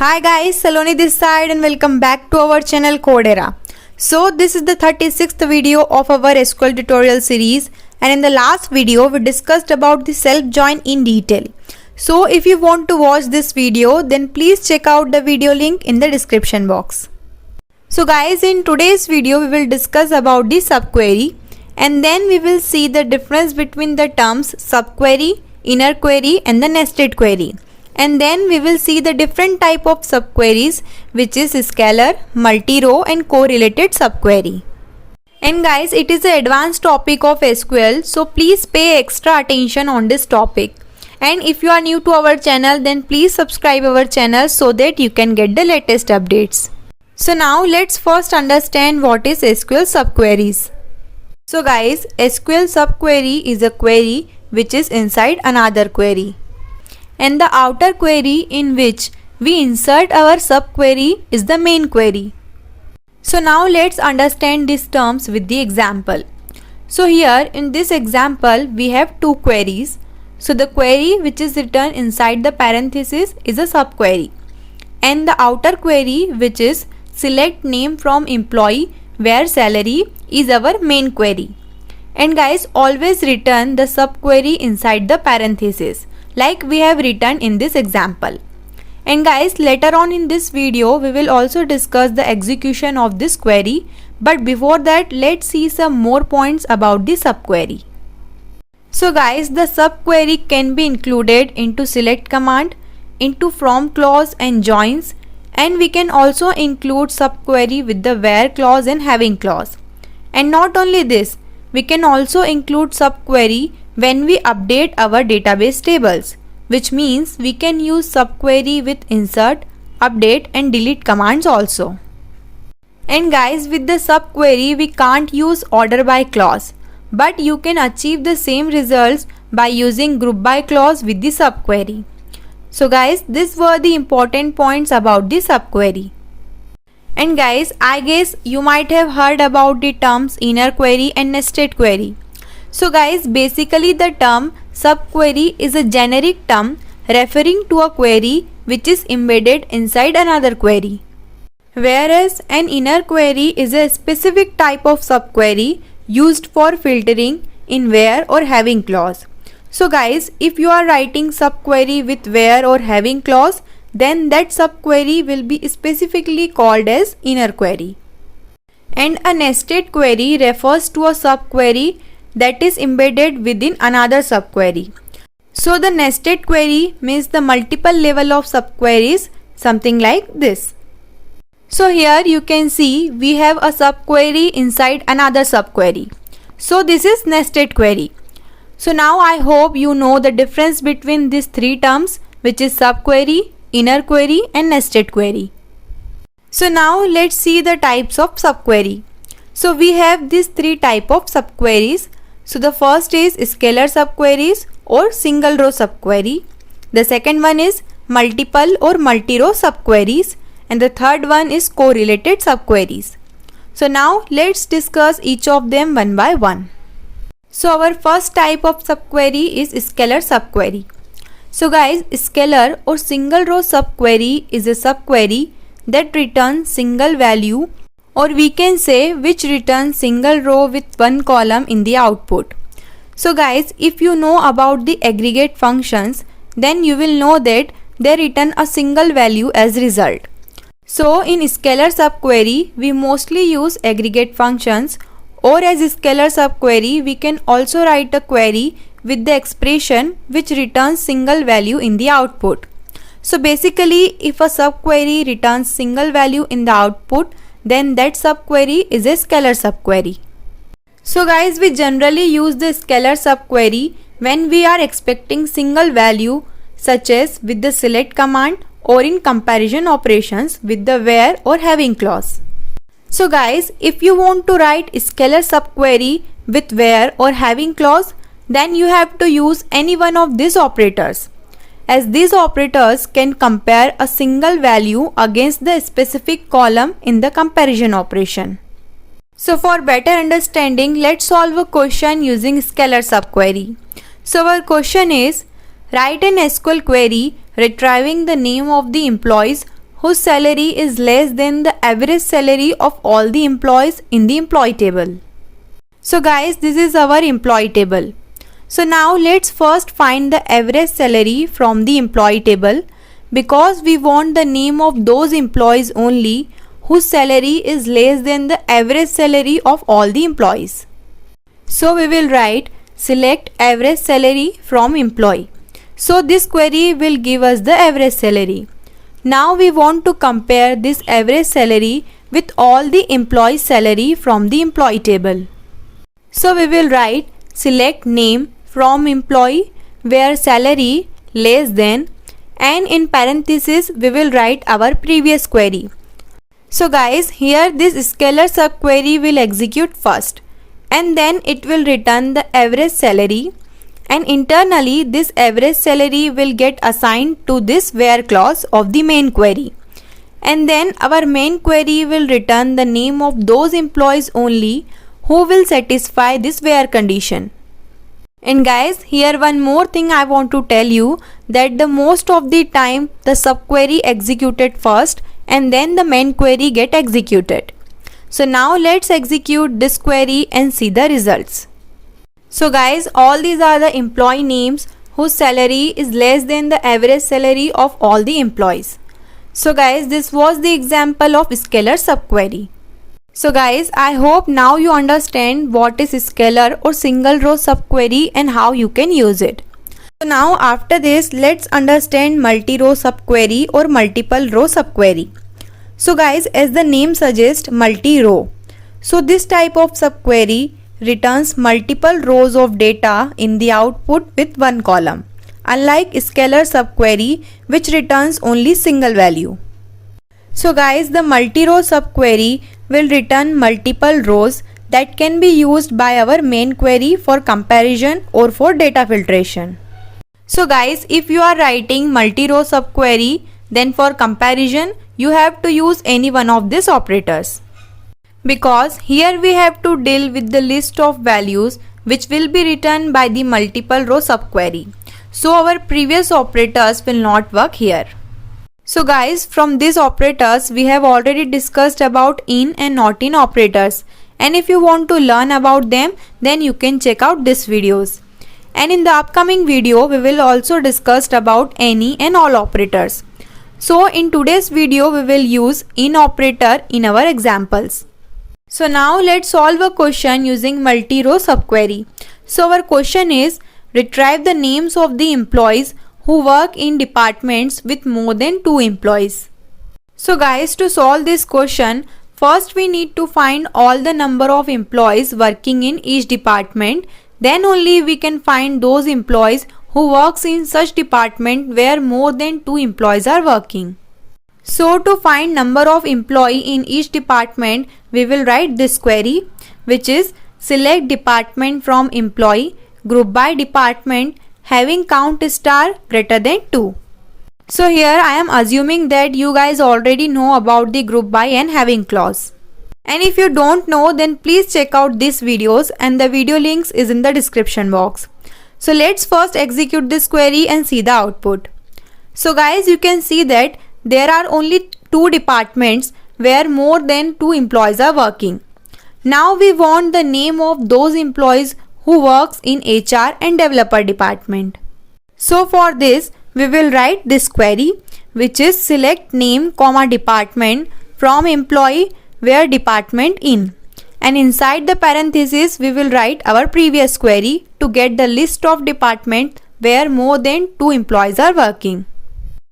Hi guys, Saloni this side and welcome back to our channel Codera. So this is the 36th video of our SQL tutorial series, and in the last video we discussed about the self join in detail. So if you want to watch this video, then please check out the video link in the description box. So guys, in today's video we will discuss about the subquery, and then we will see the difference between the terms subquery, inner query and the nested query. And then we will see the different type of subqueries, which is scalar, multi-row and correlated subquery. And guys, it is an advanced topic of SQL, so please pay extra attention on this topic. And if you are new to our channel, then please subscribe our channel so that you can get the latest updates. So now let's first understand what is SQL subqueries. So guys, SQL subquery is a query which is inside another query, and the outer query in which we insert our subquery is the main query. So now let's understand these terms with the example. So here in this example we have two queries. So the query which is written inside the parenthesis is a subquery, and the outer query, which is select name from employee where salary, is our main query. And guys, always return the subquery inside the parenthesis, like we have written in this example. And guys, later on in this video we will also discuss the execution of this query, but before that let's see some more points about the subquery. So guys, the subquery can be included into select command, into from clause and joins, and we can also include subquery with the where clause and having clause. And not only this, we can also include subquery when we update our database tables, which means we can use subquery with insert, update and delete commands also. And guys, with the subquery we can't use order by clause, but you can achieve the same results by using group by clause with the subquery. So guys, these were the important points about the subquery. And guys, I guess you might have heard about the terms inner query and nested query. So guys, basically the term subquery is a generic term referring to a query which is embedded inside another query, whereas an inner query is a specific type of subquery used for filtering in where or having clause. So guys, if you are writing subquery with where or having clause, then that subquery will be specifically called as inner query. And a nested query refers to a subquery that is embedded within another subquery. So the nested query means the multiple level of subqueries, something like this. So here you can see we have a subquery inside another subquery. So this is nested query. So now I hope you know the difference between these three terms, which is subquery, inner query and nested query. So now let's see the types of subquery. So we have these three types of subqueries. So the first is scalar subqueries or single row subquery. The second one is multiple or multi-row subqueries, and the third one is correlated subqueries. So now let's discuss each of them one by one. So our first type of subquery is scalar subquery. So guys, scalar or single row subquery is a subquery that returns single value, or we can say which returns single row with one column in the output. So guys, if you know about the aggregate functions, then you will know that they return a single value as result. So in scalar subquery we mostly use aggregate functions, or as scalar subquery we can also write a query with the expression which returns single value in the output. So basically, if a subquery returns single value in the output, then that subquery is a scalar subquery. So guys, we generally use the scalar subquery when we are expecting single value, such as with the select command or in comparison operations with the where or having clause. So guys, if you want to write scalar subquery with where or having clause, then you have to use any one of these operators, as these operators can compare a single value against the specific column in the comparison operation. So for better understanding, let's solve a question using scalar subquery. So our question is, write an SQL query retrieving the name of the employees whose salary is less than the average salary of all the employees in the employee table. So guys, this is our employee table. So now let's first find the average salary from the employee table, because we want the name of those employees only whose salary is less than the average salary of all the employees. So we will write select average salary from employee. So this query will give us the average salary. Now we want to compare this average salary with all the employees' salary from the employee table. So we will write select name from employee where salary less than, and in parenthesis we will write our previous query. So guys, here this scalar subquery will execute first, and then it will return the average salary, and internally this average salary will get assigned to this where clause of the main query, and then our main query will return the name of those employees only who will satisfy this where condition. And guys, here one more thing I want to tell you, that the most of the time the subquery executed first and then the main query get executed. So now let's execute this query and see the results. So guys, all these are the employee names whose salary is less than the average salary of all the employees. So guys, this was the example of scalar subquery. So guys, I hope now you understand what is scalar or single row subquery and how you can use it. So now after this, let's understand multi-row subquery or multiple row subquery. So guys, as the name suggests, multi-row. So this type of subquery returns multiple rows of data in the output with one column, unlike scalar subquery which returns only single value. So guys, the multi-row subquery will return multiple rows that can be used by our main query for comparison or for data filtration. So guys, if you are writing multi-row subquery, then for comparison you have to use any one of these operators, because here we have to deal with the list of values which will be written by the multiple row subquery. So our previous operators will not work here. So guys, from these operators we have already discussed about in and not in operators, and if you want to learn about them, then you can check out these videos. And in the upcoming video we will also discuss about any and all operators. So in today's video we will use in operator in our examples. So now let's solve a question using multi-row subquery. So our question is, retrieve the names of the employees who work in departments with more than 2 employees. So guys, to solve this question, first we need to find all the number of employees working in each department. Then only we can find those employees who works in such department where more than 2 employees are working. So to find number of employee in each department, we will write this query, which is select department from employee, group by department, having count star greater than 2. So here I am assuming that you guys already know about the group by and having clause. And if you don't know, then please check out these videos, and the video links is in the description box. So let's first execute this query and see the output. So guys, you can see that there are only 2 departments where more than 2 employees are working. Now we want the name of those employees who works in HR and developer department. So for this we will write this query, which is select name comma department from employee where department in, and inside the parenthesis we will write our previous query to get the list of department where more than 2 employees are working.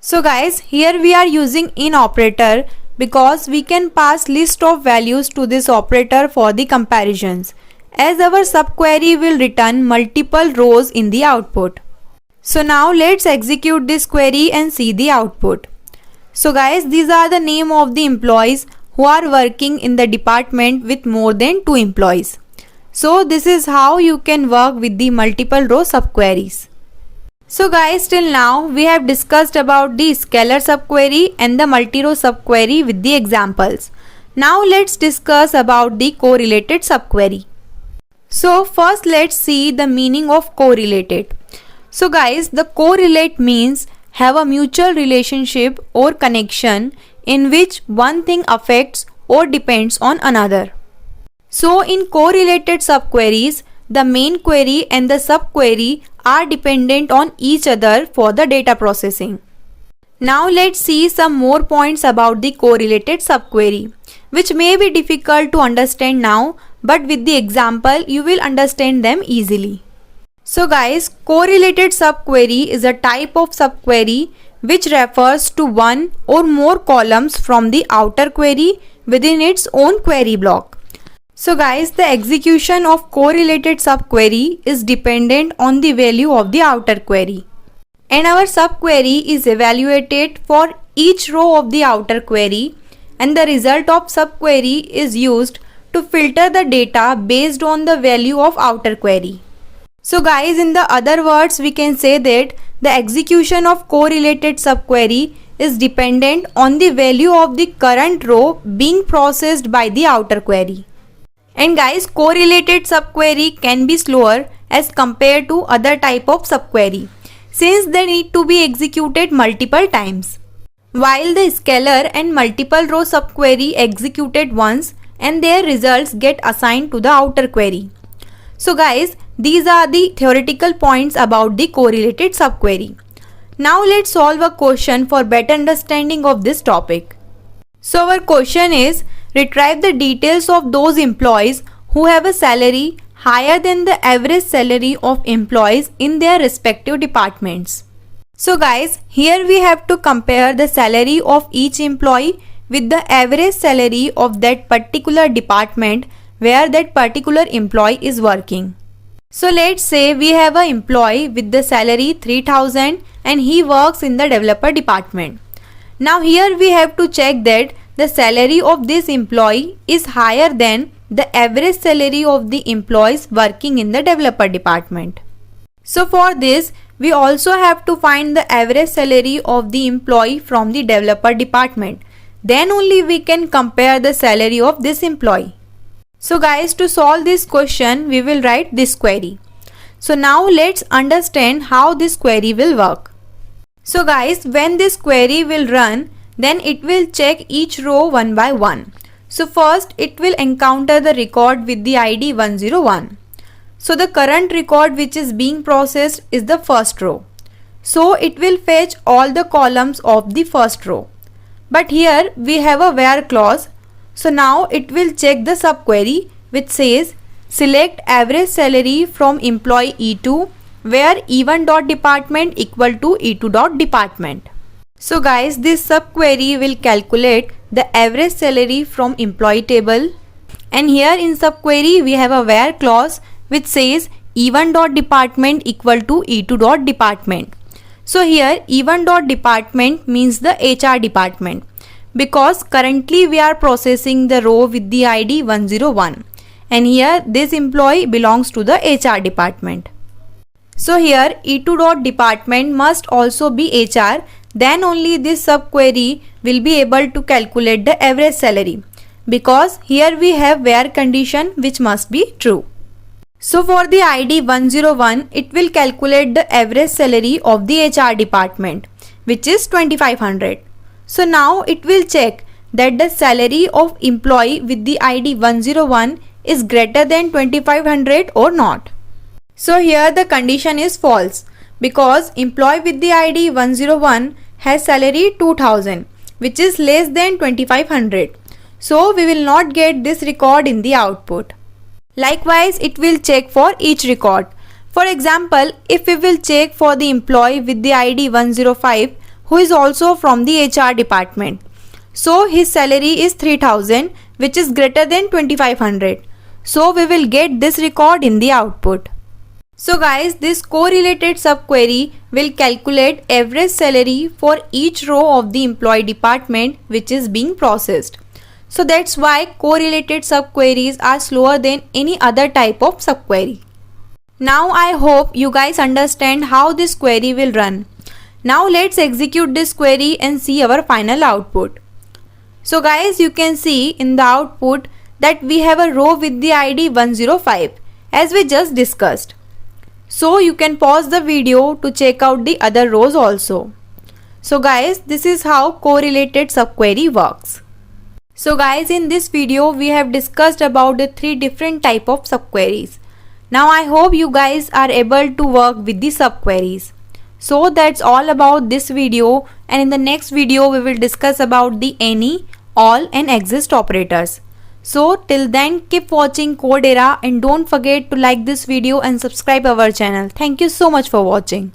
So guys, here we are using in operator because we can pass list of values to this operator for the comparisons, as our subquery will return multiple rows in the output. So now let's execute this query and see the output. So guys, these are the name of the employees who are working in the department with more than 2 employees. So this is how you can work with the multiple row subqueries. So guys, till now we have discussed about the scalar subquery and the multi-row subquery with the examples. Now let's discuss about the correlated subquery. So first let's see the meaning of correlated. So guys, the correlate means have a mutual relationship or connection in which one thing affects or depends on another. So in correlated subqueries, the main query and the subquery are dependent on each other for the data processing. Now let's see some more points about the correlated subquery, which may be difficult to understand now, but with the example you will understand them easily. So guys, correlated subquery is a type of subquery which refers to one or more columns from the outer query within its own query block. So guys, the execution of correlated subquery is dependent on the value of the outer query. And our subquery is evaluated for each row of the outer query, and the result of subquery is used to filter the data based on the value of outer query. So guys, in the other words, we can say that the execution of correlated subquery is dependent on the value of the current row being processed by the outer query. And guys, correlated subquery can be slower as compared to other type of subquery, since they need to be executed multiple times. While the scalar and multiple row subquery executed once and their results get assigned to the outer query. So guys, these are the theoretical points about the correlated subquery. Now let's solve a question for better understanding of this topic. So our question is, retrieve the details of those employees who have a salary higher than the average salary of employees in their respective departments. So guys, here we have to compare the salary of each employee with the average salary of that particular department where that particular employee is working. So let's say we have an employee with the salary 3000 and he works in the developer department. Now here we have to check that the salary of this employee is higher than the average salary of the employees working in the developer department. So for this, we also have to find the average salary of the employee from the developer department. Then only we can compare the salary of this employee. So guys, to solve this question, we will write this query. So now let's understand how this query will work. So guys, when this query will run, then it will check each row one by one. So first it will encounter the record with the ID 101. So the current record which is being processed is the first row. So it will fetch all the columns of the first row. But here we have a where clause. So now it will check the subquery which says select average salary from employee E2 where E1.department equal to E2.department. So guys, this subquery will calculate the average salary from employee table, and here in subquery we have a where clause which says E1.department equal to E2.department. So here E1.department means the HR department, because currently we are processing the row with the ID 101 and here this employee belongs to the HR department. So here E2.department must also be HR, then only this subquery will be able to calculate the average salary, because here we have where condition which must be true. So for the ID 101, it will calculate the average salary of the HR department, which is 2500. So now it will check that the salary of employee with the ID 101 is greater than 2500 or not. So here the condition is false, because employee with the ID 101 has salary 2000 which is less than 2500. So we will not get this record in the output. Likewise, it will check for each record. For example, if we will check for the employee with the ID 105 who is also from the HR department. So his salary is 3000 which is greater than 2500. So we will get this record in the output. So guys, this correlated subquery will calculate average salary for each row of the employee department which is being processed. So that's why correlated subqueries are slower than any other type of subquery. Now I hope you guys understand how this query will run. Now let's execute this query and see our final output. So guys, you can see in the output that we have a row with the ID 105 as we just discussed. So you can pause the video to check out the other rows also. So guys, this is how correlated subquery works. So guys, in this video we have discussed about the 3 different type of subqueries. Now I hope you guys are able to work with the subqueries. So that's all about this video, and in the next video we will discuss about the any, all and exist operators. So till then, keep watching Codera and don't forget to like this video and subscribe our channel. Thank you so much for watching.